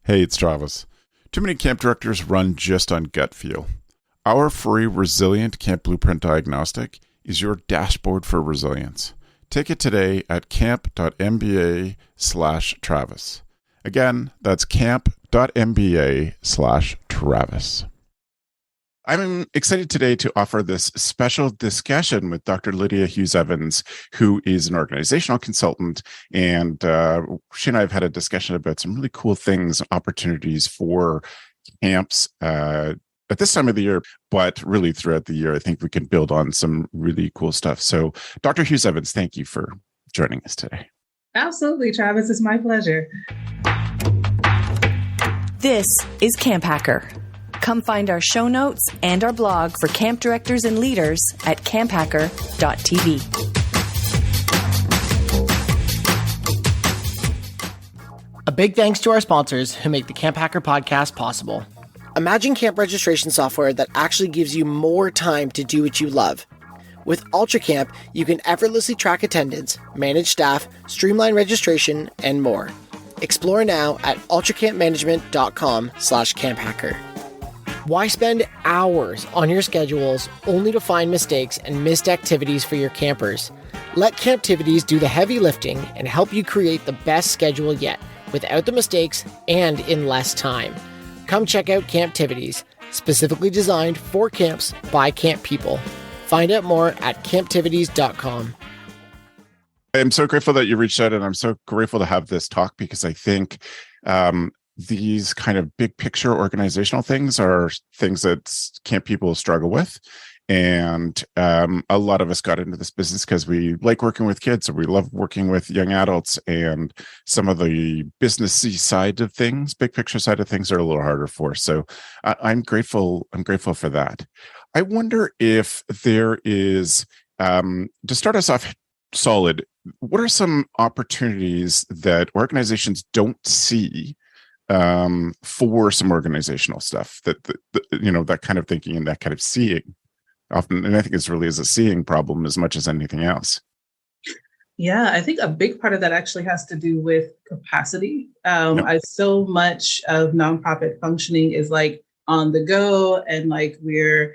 Hey, it's Travis. Too many camp directors run just on gut feel. Our free Resilient Camp Blueprint Diagnostic is your dashboard for resilience. Take it today at camp.mba/Travis. Again, that's camp.mba/Travis. I'm excited today to offer this special discussion with Dr. Lydia Hughes Evans, who is an organizational consultant. And she and I have had a discussion about some really cool things, opportunities for camps at this time of the year, but really throughout the year. I think we can build on some really cool stuff. So Dr. Hughes Evans, thank you for joining us today. Absolutely, Travis. It's my pleasure. This is CampHacker. Come find our show notes and our blog for camp directors and leaders at camphacker.tv. A big thanks to our sponsors who make the CampHacker podcast possible. Imagine camp registration software that actually gives you more time to do what you love. With UltraCamp, you can effortlessly track attendance, manage staff, streamline registration, and more. Explore now at ultracampmanagement.com/camphacker. Why spend hours on your schedules only to find mistakes and missed activities for your campers? Let Camptivities do the heavy lifting and help you create the best schedule yet, without the mistakes and in less time. Come check out Camptivities, specifically designed for camps by camp people. Find out more at camptivities.com. I'm so grateful that you reached out, and I'm so grateful to have this talk because I think these kind of big picture organizational things are things that camp people struggle with. And a lot of us got into this business because we like working with kids, or we love working with young adults, and some of the businessy side of things, big picture side of things, are a little harder for us. So I'm grateful for that. I wonder if there is, to start us off solid, what are some opportunities that organizations don't see for some organizational stuff that kind of thinking and that kind of seeing often? And I think it's really is a seeing problem as much as anything else. Yeah, I think a big part of that actually has to do with capacity. So much of nonprofit functioning is like on the go, and like we're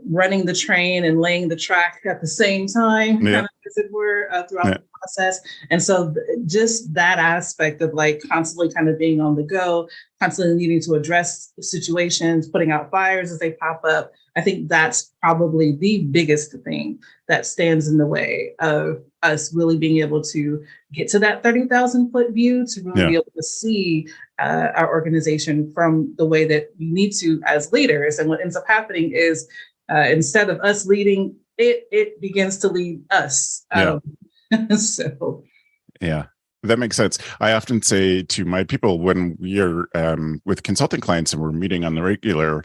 running the train and laying the track at the same time, kind of, as it were, throughout the process. And so just that aspect of like constantly kind of being on the go, constantly needing to address situations, putting out fires as they pop up, I think that's probably the biggest thing that stands in the way of us really being able to get to that 30,000 foot view, to really be able to see our organization from the way that we need to as leaders. And what ends up happening is instead of us leading, it begins to lead us. So. Yeah. That makes sense. I often say to my people when we are with consulting clients and we're meeting on the regular,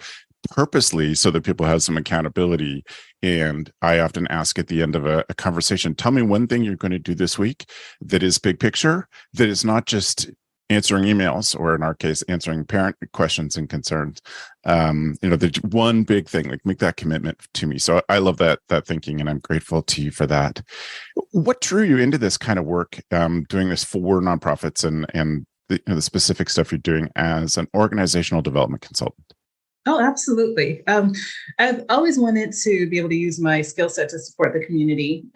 purposely so that people have some accountability. And I often ask at the end of a conversation, tell me one thing you're going to do this week that is big picture, that is not just answering emails, or in our case, answering parent questions and concerns. The one big thing, like make that commitment to me. So I love that thinking, and I'm grateful to you for that. What drew you into this kind of work, doing this for nonprofits and the specific stuff you're doing as an organizational development consultant? Oh, absolutely. I've always wanted to be able to use my skill set to support the community.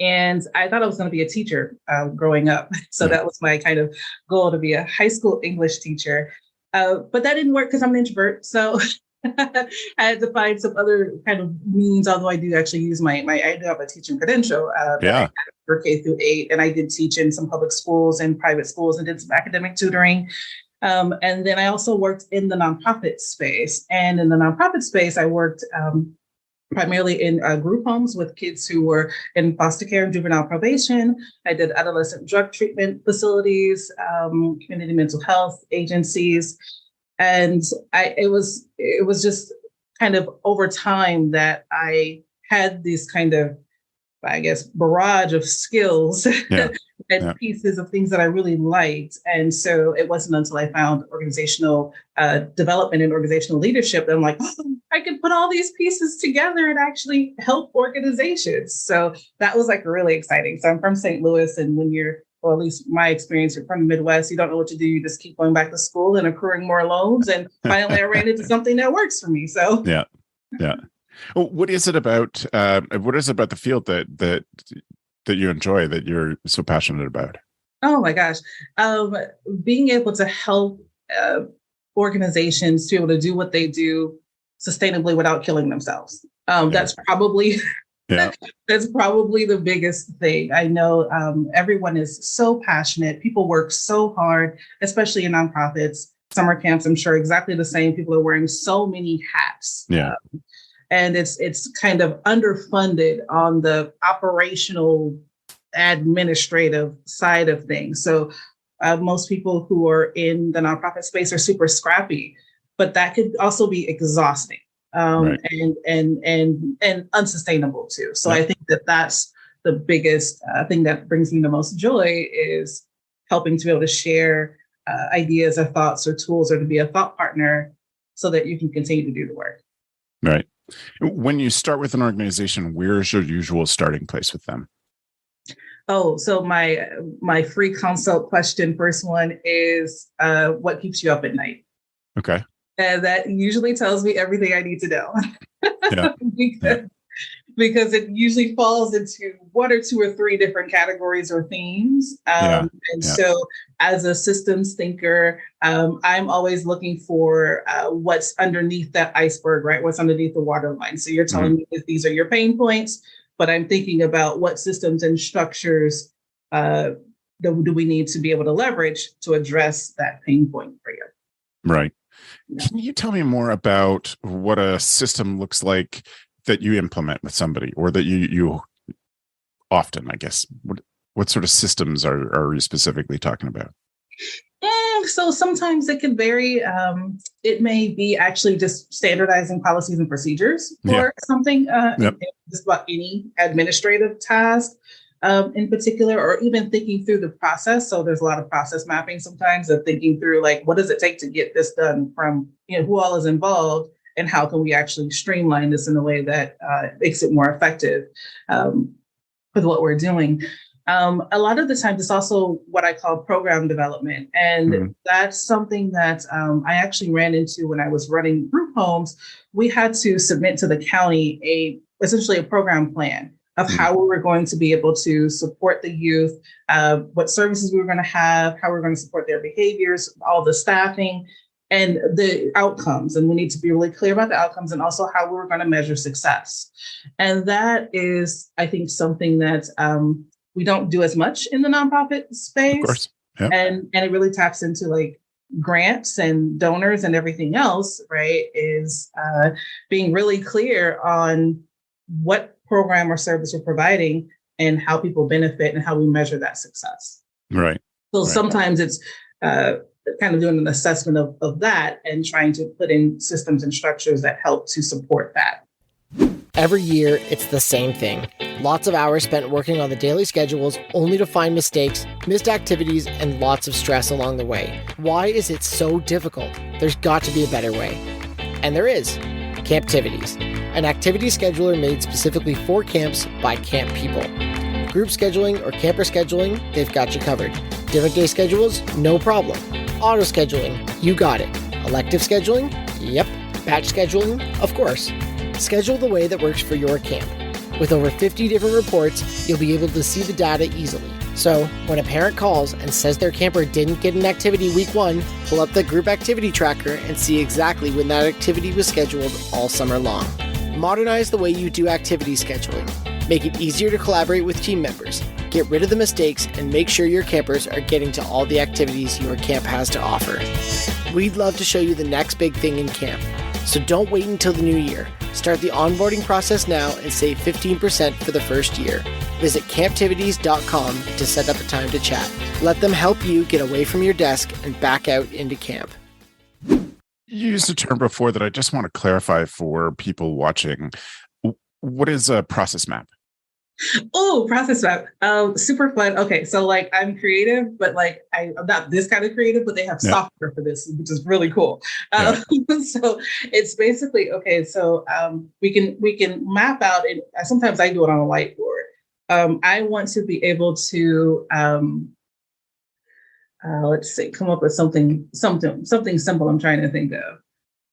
And I thought I was going to be a teacher growing up. So that was my kind of goal, to be a high school English teacher. But that didn't work because I'm an introvert. So I had to find some other kind of means, although I do actually use I do have a teaching credential for K through 8. And I did teach in some public schools and private schools and did some academic tutoring. And then I also worked in the nonprofit space. And in the nonprofit space, I worked primarily in group homes with kids who were in foster care and juvenile probation. I did adolescent drug treatment facilities, community mental health agencies. And it was just kind of over time that I had this kind of, I guess, barrage of skills and pieces of things that I really liked. And so it wasn't until I found organizational development and organizational leadership that I'm like, oh, I could put all these pieces together and actually help organizations. So that was like really exciting. So I'm from St. Louis, and when you're or at least my experience from the Midwest, you don't know what to do. You just keep going back to school and accruing more loans. And finally, I ran into something that works for me. So yeah. Well, what is it about the field that you enjoy, that you're so passionate about? Oh my gosh. Being able to help organizations to be able to do what they do sustainably without killing themselves. That's probably that's probably the biggest thing. I know everyone is so passionate. People work so hard, especially in nonprofits. Summer camps, I'm sure exactly the same. People are wearing so many hats. And it's kind of underfunded on the operational administrative side of things. So most people who are in the nonprofit space are super scrappy, but that could also be exhausting and unsustainable too. So I think that's the biggest thing that brings me the most joy, is helping to be able to share ideas or thoughts or tools, or to be a thought partner so that you can continue to do the work. Right. When you start with an organization, where's your usual starting place with them? Oh, so my free consult question, first one is, what keeps you up at night? Okay. And that usually tells me everything I need to know. Because it usually falls into one or two or three different categories or themes. So as a systems thinker, I'm always looking for what's underneath that iceberg, right? What's underneath the waterline. So you're telling me that these are your pain points, but I'm thinking about what systems and structures do we need to be able to leverage to address that pain point for you. Right. Can you tell me more about what a system looks like that you implement with somebody, or that you often, I guess? What sort of systems are you specifically talking about? So sometimes it can vary. It may be actually just standardizing policies and procedures for something, just about any administrative task in particular, or even thinking through the process. So there's a lot of process mapping sometimes, of thinking through, like, what does it take to get this done, from who all is involved, and how can we actually streamline this in a way that makes it more effective with what we're doing. A lot of the times it's also what I call program development. And that's something that I actually ran into when I was running group homes. We had to submit to the county essentially a program plan of how we were going to be able to support the youth, what services we were going to have, how we're going to support their behaviors, all the staffing, and the outcomes. And we need to be really clear about the outcomes, and also how we're going to measure success. And that is, I think, something that we don't do as much in the nonprofit space. Of course. Yep. And it really taps into like grants and donors and everything else, right? Is being really clear on what program or service we're providing and how people benefit and how we measure that success. Right. So sometimes it's kind of doing an assessment of that and trying to put in systems and structures that help to support that. Every year, it's the same thing. Lots of hours spent working on the daily schedules, only to find mistakes, missed activities, and lots of stress along the way. Why is it so difficult? There's got to be a better way. And there is. Camptivities, an activity scheduler made specifically for camps by camp people. Group scheduling or camper scheduling, they've got you covered. Different day schedules? No problem. Auto scheduling? You got it. Elective scheduling? Yep. Batch scheduling? Of course. Schedule the way that works for your camp. With over 50 different reports, you'll be able to see the data easily. So, when a parent calls and says their camper didn't get an activity week 1, pull up the group activity tracker and see exactly when that activity was scheduled all summer long. Modernize the way you do activity scheduling. Make it easier to collaborate with team members. Get rid of the mistakes and make sure your campers are getting to all the activities your camp has to offer. We'd love to show you the next big thing in camp. So don't wait until the new year. Start the onboarding process now and save 15% for the first year. Visit camptivities.com to set up a time to chat. Let them help you get away from your desk and back out into camp. You used a term before that I just want to clarify for people watching. What is a process map? Oh, process map. Super fun. Okay. So like I'm creative, but like I'm not this kind of creative, but they have software for this, which is really cool. So it's basically, okay. So we can map out, and sometimes I do it on a whiteboard. I want to be able to let's see, come up with something simple I'm trying to think of.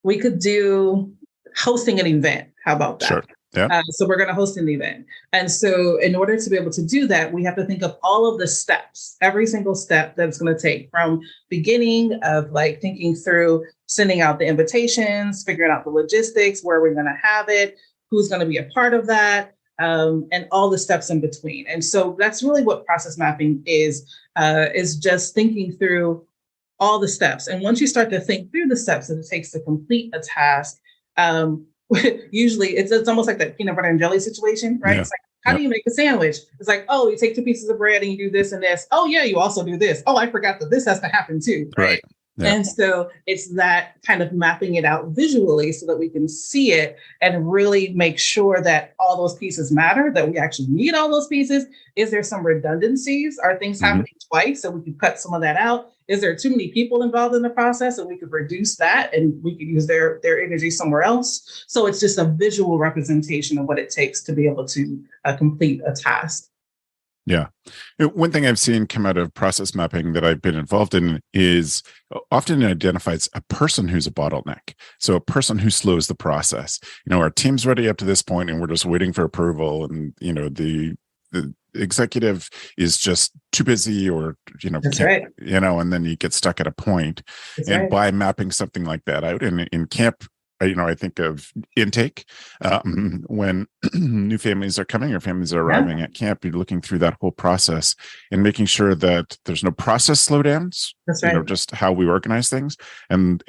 We could do hosting an event. How about that? Sure. Yeah. So we're going to host an event. And so in order to be able to do that, we have to think of all of the steps, every single step that it's going to take, from beginning of like thinking through sending out the invitations, figuring out the logistics, where we're going to have it, who's going to be a part of that, and all the steps in between. And so that's really what process mapping is just thinking through all the steps. And once you start to think through the steps that it takes to complete a task, usually it's almost like that peanut butter and jelly situation, right? Yeah. It's like, how do you make a sandwich? It's like, oh, you take 2 pieces of bread and you do this and this. Oh yeah, you also do this. Oh, I forgot that this has to happen too, right? Yeah. And so it's that kind of mapping it out visually so that we can see it and really make sure that all those pieces matter, that we actually need all those pieces. Is there some redundancies? Are things happening twice so we can cut some of that out? Is there too many people involved in the process and we could reduce that and we could use their energy somewhere else? So it's just a visual representation of what it takes to be able to complete a task. Yeah. One thing I've seen come out of process mapping that I've been involved in is often it identifies a person who's a bottleneck. So a person who slows the process. Our team's ready up to this point and we're just waiting for approval. And, the executive is just too busy or, That's right. And then you get stuck at a point. That's and right. By mapping something like that out in camp, I think of intake when new families are coming or families are arriving at camp. You're looking through that whole process and making sure that there's no process slowdowns. That's right. Just how we organize things and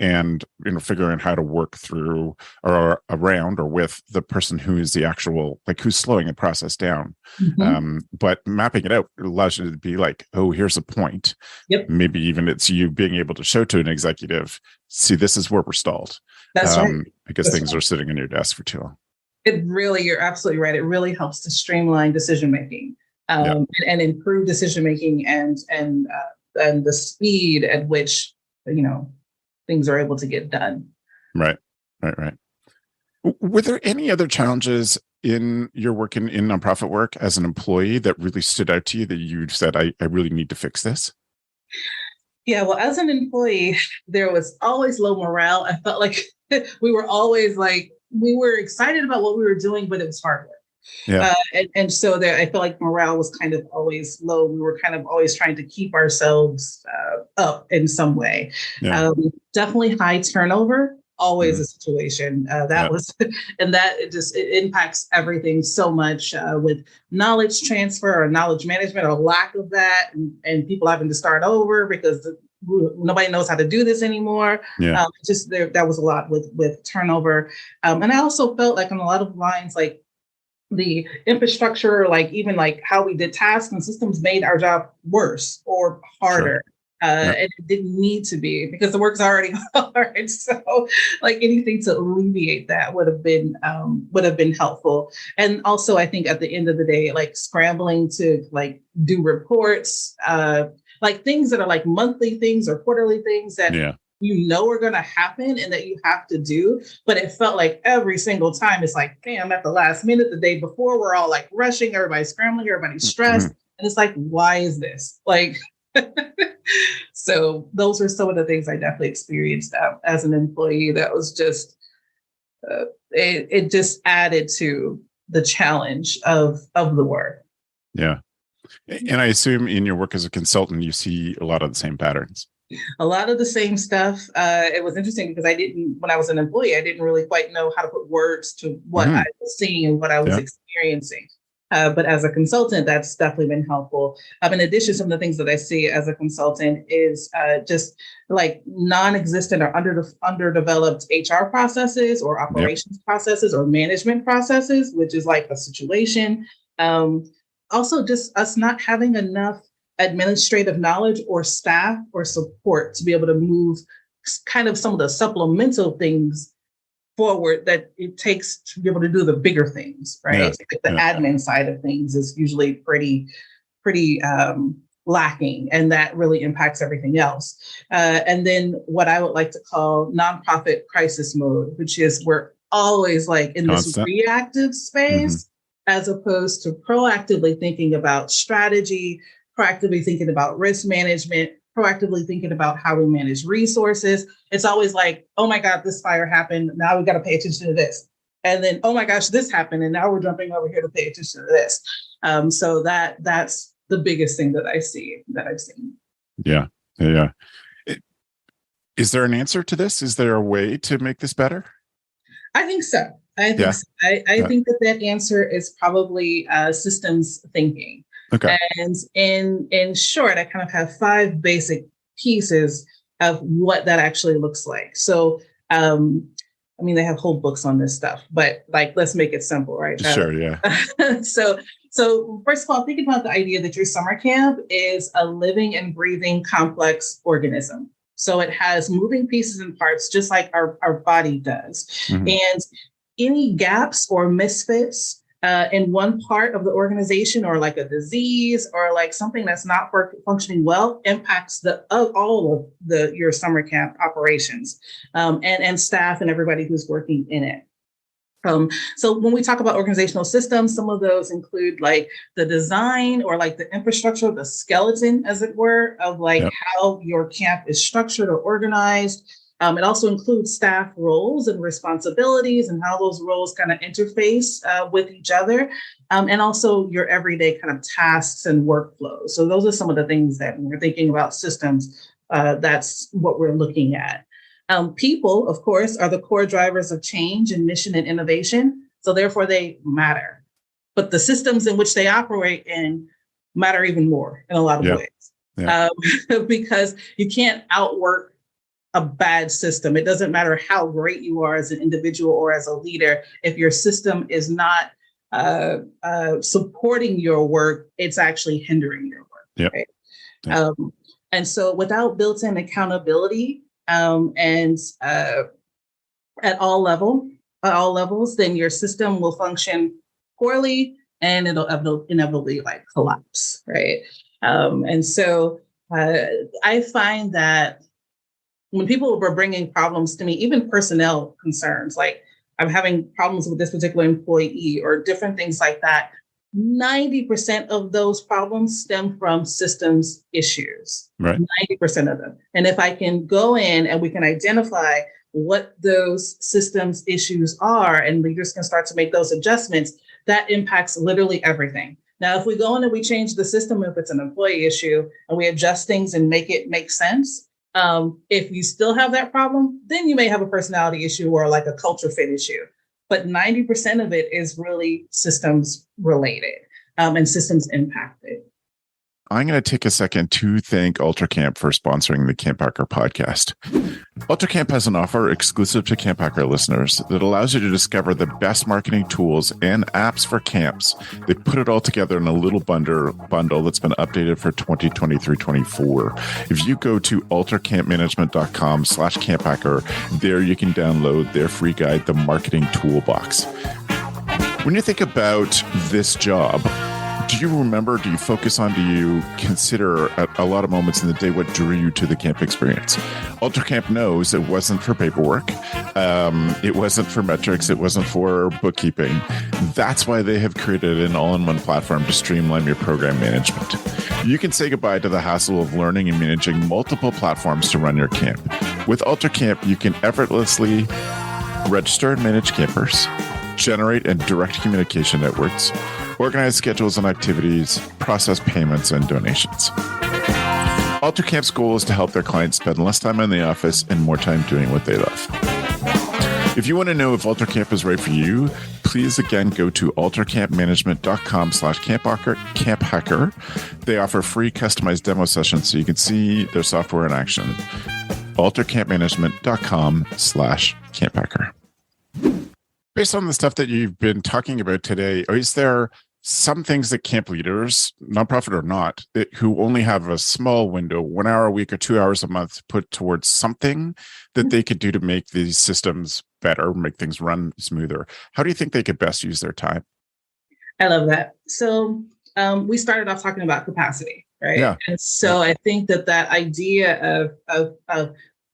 figuring out how to work through or around or with the person who is the actual, like who's slowing the process down. But mapping it out allows you to be like, oh, here's a point. Yep. Maybe even it's you being able to show to an executive, see, this is where we're stalled. That's right. Because things are sitting on your desk for too long. You're absolutely right. It really helps to streamline decision making and improve decision making and the speed at which things are able to get done. Right. Were there any other challenges in your work in nonprofit work as an employee that really stood out to you that you said, I really need to fix this? Yeah, well, as an employee, there was always low morale. I felt like we were always we were excited about what we were doing, but it was hard work. Yeah. And so I felt like morale was kind of always low. We were kind of always trying to keep ourselves up in some way. Yeah. Definitely high turnover, always a situation was, and that it impacts everything so much with knowledge transfer or knowledge management or lack of that, and people having to start over because nobody knows how to do this anymore. Yeah. That was a lot with turnover. And I also felt like on a lot of lines, like the infrastructure, even how we did tasks and systems made our job worse or harder. Sure. And it didn't need to be because the work's already hard. So anything to alleviate that would have been helpful. And also I think at the end of the day, scrambling to do reports, things that are monthly things or quarterly things that are going to happen and that you have to do. But it felt like every single time it's damn, at the last minute, the day before, we're all rushing, everybody's scrambling, everybody's stressed. And it's why is this? So those were some of the things I definitely experienced as an employee. That was just, it just added to the challenge of the work. Yeah. And I assume in your work as a consultant, you see a lot of the same patterns. A lot of the same stuff. It was interesting because when I was an employee, I didn't really quite know how to put words to what I was seeing and what I was experiencing. But as a consultant, that's definitely been helpful. In addition, some of the things that I see as a consultant is just non-existent or underdeveloped HR processes or operations processes or management processes, which is a situation. Also, just us not having enough administrative knowledge or staff or support to be able to move kind of some of the supplemental things forward that it takes to be able to do the bigger things, right? The admin side of things is usually pretty lacking, and that really impacts everything else. And then what I would like to call nonprofit crisis mode, which is we're always in this reactive space as opposed to proactively thinking about strategy, proactively thinking about risk management, proactively thinking about how we manage resources. It's always like, oh my God, this fire happened. Now we got to pay attention to this. And then, oh my gosh, this happened. And now we're jumping over here to pay attention to this. So that's the biggest thing that I've seen. Yeah. Is there an answer to this? Is there a way to make this better? I think so. I think that answer is probably systems thinking. Okay. And in short, I kind of have 5 basic pieces of what that actually looks like. So, they have whole books on this stuff, but like, let's make it simple, right? Sure. Yeah. So first of all, think about the idea that your summer camp is a living and breathing complex organism. So it has moving pieces and parts, just like our body does. Mm-hmm. And any gaps or misfits in one part of the organization, or like a disease or like something that's not functioning well, impacts all of your summer camp operations and staff and everybody who's working in it. So when we talk about organizational systems, some of those include like the design or like the infrastructure, the skeleton, as it were, of like how your camp is structured or organized. It also includes staff roles and responsibilities and how those roles kind of interface with each other, and also your everyday kind of tasks and workflows. So those are some of the things that when we're thinking about systems, that's what we're looking at. People, of course, are the core drivers of change and mission and innovation. So therefore they matter. But the systems in which they operate in matter even more in a lot of ways, because you can't outwork a bad system. It doesn't matter how great you are as an individual or as a leader. If your system is not supporting your work, it's actually hindering your work. Right? And so without built-in accountability, and at all levels, then your system will function poorly and it'll inevitably like collapse, right? And so I find that when people were bringing problems to me, even personnel concerns, like I'm having problems with this particular employee or different things like that, 90% of those problems stem from systems issues, right? 90% of them. And if I can go in and we can identify what those systems issues are and leaders can start to make those adjustments, that impacts literally everything. Now, if we go in and we change the system, if it's an employee issue and we adjust things and make it make sense, if you still have that problem, then you may have a personality issue or like a culture fit issue. But 90% of it is really systems related and systems impacted. I'm going to take a second to thank UltraCamp for sponsoring the CampHacker podcast. UltraCamp has an offer exclusive to CampHacker listeners that allows you to discover the best marketing tools and apps for camps. They put it all together in a little bundle that's been updated for 2023-24. If you go to ultracampmanagement.com/CampHacker, there you can download their free guide, The Marketing Toolbox. When you think about this job, do you focus on, do you consider at a lot of moments in the day what drew you to the camp experience? UltraCamp knows it wasn't for paperwork. It wasn't for metrics. It wasn't for bookkeeping. That's why they have created an all-in-one platform to streamline your program management. You can say goodbye to the hassle of learning and managing multiple platforms to run your camp. With UltraCamp, you can effortlessly register and manage campers, generate and direct communication networks, organize schedules and activities, process payments and donations. UltraCamp's goal is to help their clients spend less time in the office and more time doing what they love. If you want to know if UltraCamp is right for you, please again go to ultracampmanagement.com/CampHacker. They offer free customized demo sessions so you can see their software in action. ultracampmanagement.com/CampHacker. Based on the stuff that you've been talking about today, is there some things that camp leaders, nonprofit or not, who only have a small window, 1 hour a week or 2 hours a month, put towards something that they could do to make these systems better, make things run smoother? How do you think they could best use their time? I love that. So we started off talking about capacity, right? Yeah. And so I think that idea of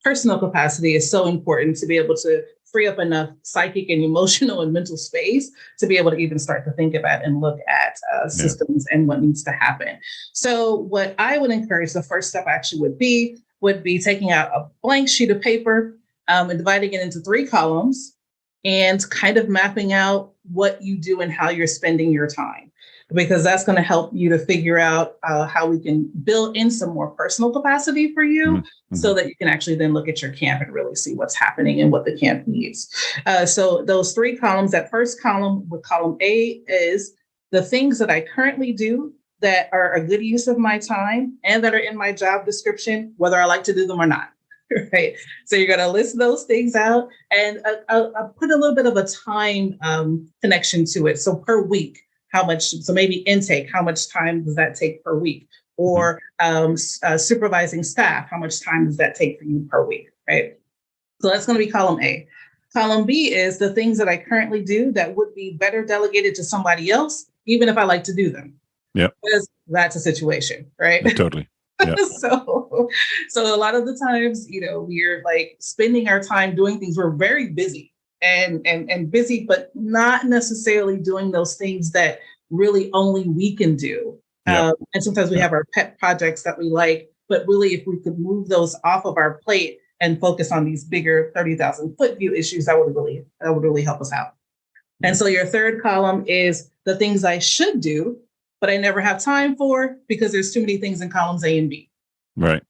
personal capacity is so important to be able to free up enough psychic and emotional and mental space to be able to even start to think about and look at systems and what needs to happen. So what I would encourage, the first step actually would be taking out a blank sheet of paper and dividing it into 3 columns and kind of mapping out what you do and how you're spending your time, because that's going to help you to figure out how we can build in some more personal capacity for you so that you can actually then look at your camp and really see what's happening and what the camp needs. So those 3 columns, that first column with column A is the things that I currently do that are a good use of my time and that are in my job description, whether I like to do them or not. Right. So you're going to list those things out, and I'll put a little bit of a time connection to it. So per week, how much, so maybe intake, how much time does that take per week? Or supervising staff, how much time does that take for you per week? Right. So that's going to be column A. Column B is the things that I currently do that would be better delegated to somebody else, even if I like to do them. Yeah. Because that's a situation, right? Totally. Yep. So a lot of the times, we're like spending our time doing things. We're very busy and busy, but not necessarily doing those things that really only we can do. Yep. And sometimes we have our pet projects that we like, but really if we could move those off of our plate and focus on these bigger 30,000 foot view issues, that would really help us out. And so your third column is the things I should do, but I never have time for because there's too many things in columns A and B. Right.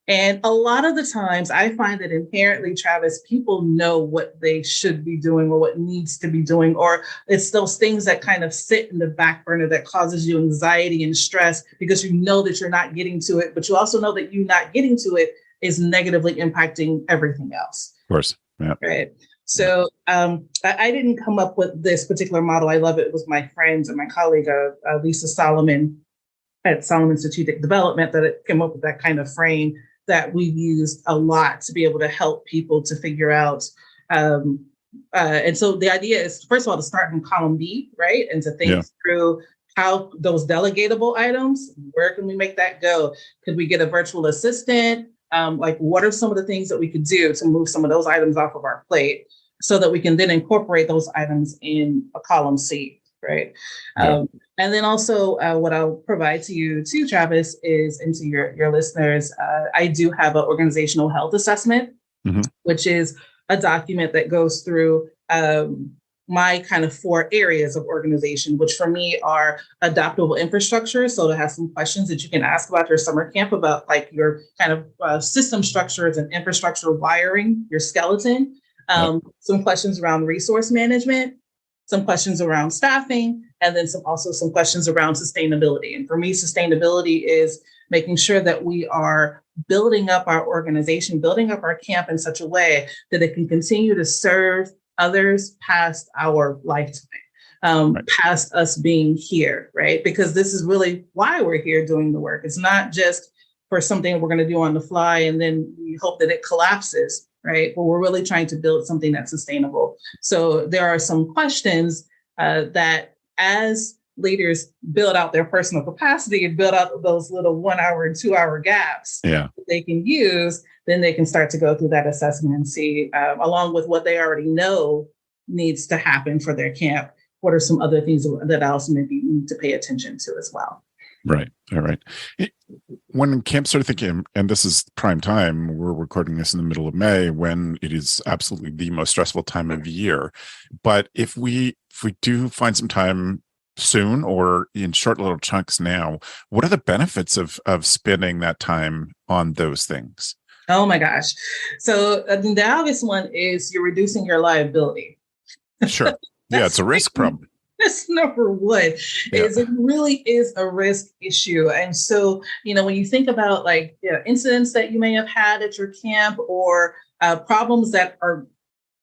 And a lot of the times I find that inherently, Travis, people know what they should be doing or what needs to be doing, or it's those things that kind of sit in the back burner that causes you anxiety and stress because you know that you're not getting to it, but you also know that you not getting to it is negatively impacting everything else. Of course. Yeah. Right. So I didn't come up with this particular model. I love it. It was my friend and my colleague, Lisa Solomon at Solomon Strategic Development, that came up with that kind of frame that we've used a lot to be able to help people to figure out. And so the idea is, first of all, to start from column B, right? And to think through how those delegatable items, where can we make that go? Could we get a virtual assistant? Like, what are some of the things that we could do to move some of those items off of our plate so that we can then incorporate those items in a column C, right? Yeah. And then also what I'll provide to you too, Travis, is, and to your listeners, I do have an organizational health assessment, which is a document that goes through my kind of 4 areas of organization, which for me are adaptable infrastructure. So to have some questions that you can ask about your summer camp, about like your kind of system structures and infrastructure wiring, your skeleton, some questions around resource management, some questions around staffing, and then some questions around sustainability. And for me, sustainability is making sure that we are building up our organization, building up our camp in such a way that it can continue to serve others past our lifetime, past us being here, right? Because this is really why we're here doing the work. It's not just for something we're going to do on the fly and then we hope that it collapses, right? But we're really trying to build something that's sustainable. So there are some questions that as leaders build out their personal capacity and build out those little 1 hour and 2 hour gaps that they can use, then they can start to go through that assessment and see, along with what they already know needs to happen for their camp, what are some other things that also maybe need to pay attention to as well. Right. All right. When camps started thinking, and this is prime time, we're recording this in the middle of May, when it is absolutely the most stressful time of year. But if we do find some time soon or in short little chunks now, what are the benefits of spending that time on those things? Oh my gosh. So the obvious one is you're reducing your liability. Sure. Yeah, it's a risk problem. That's number one. Is it really is a risk issue. And so, when you think about like incidents that you may have had at your camp, or problems that are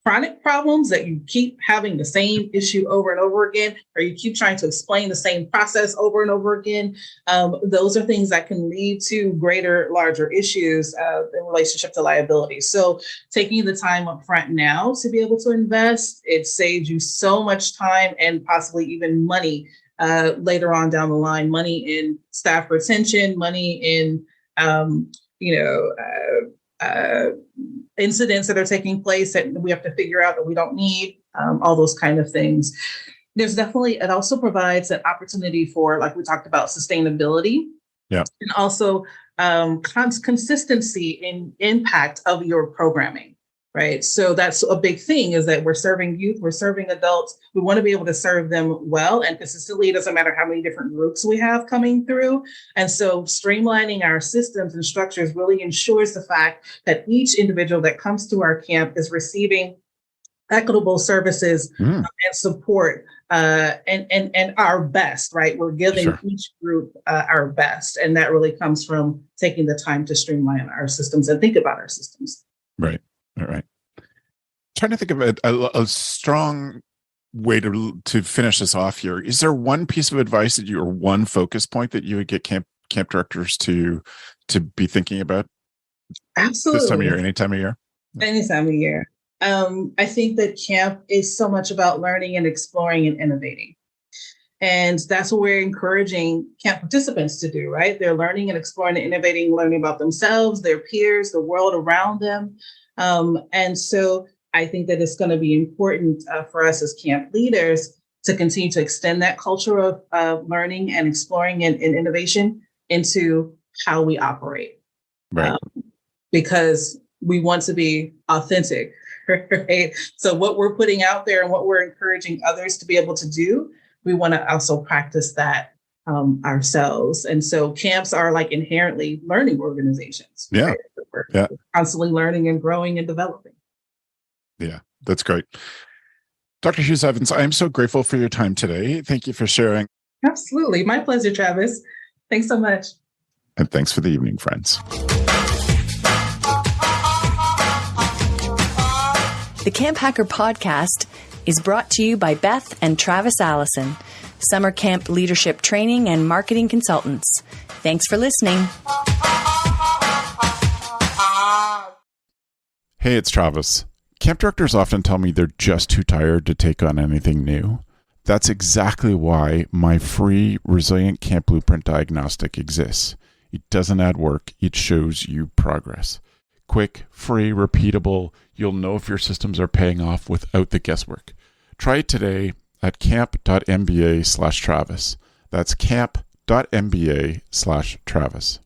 chronic problems that you keep having the same issue over and over again, or you keep trying to explain the same process over and over again, those are things that can lead to larger issues in relationship to liability. So taking the time up front now to be able to invest, it saves you so much time and possibly even money later on down the line, money in staff retention, money in, incidents that are taking place that we have to figure out that we don't need, all those kind of things. There's definitely, it also provides an opportunity for, like we talked about, sustainability. Yeah. And also consistency in impact of your programming, right? So that's a big thing, is that we're serving youth, we're serving adults. We want to be able to serve them well and consistently. It doesn't matter how many different groups we have coming through. And so streamlining our systems and structures really ensures the fact that each individual that comes to our camp is receiving equitable services and support and our best, right? We're giving each group our best. And that really comes from taking the time to streamline our systems and think about our systems. Right. All right. Trying to think of a strong way to finish this off here. Is there one piece of advice that you, or one focus point that you would get camp directors to be thinking about? Absolutely. This time of year, any time of year? Any time of year. I think that camp is so much about learning and exploring and innovating. And that's what we're encouraging camp participants to do, right? They're learning and exploring and innovating, learning about themselves, their peers, the world around them. And so I think that it's going to be important for us as camp leaders to continue to extend that culture of learning and exploring and innovation into how we operate. Right. Because we want to be authentic. Right. So what we're putting out there and what we're encouraging others to be able to do, we want to also practice that ourselves. And so camps are like inherently learning organizations. Yeah. Right? We're constantly learning and growing and developing. Yeah, that's great. Dr. Hughes Evans, I am so grateful for your time today. Thank you for sharing. Absolutely. My pleasure, Travis. Thanks so much. And thanks for the evening, friends. The CampHacker podcast is brought to you by Beth and Travis Allison, summer camp leadership training and marketing consultants. Thanks for listening. Hey, it's Travis. Camp directors often tell me they're just too tired to take on anything new. That's exactly why my free Resilient Camp Blueprint Diagnostic exists. It doesn't add work, it shows you progress. Quick, free, repeatable. You'll know if your systems are paying off without the guesswork. Try it today at camp.mba/Travis. That's camp.mba/Travis.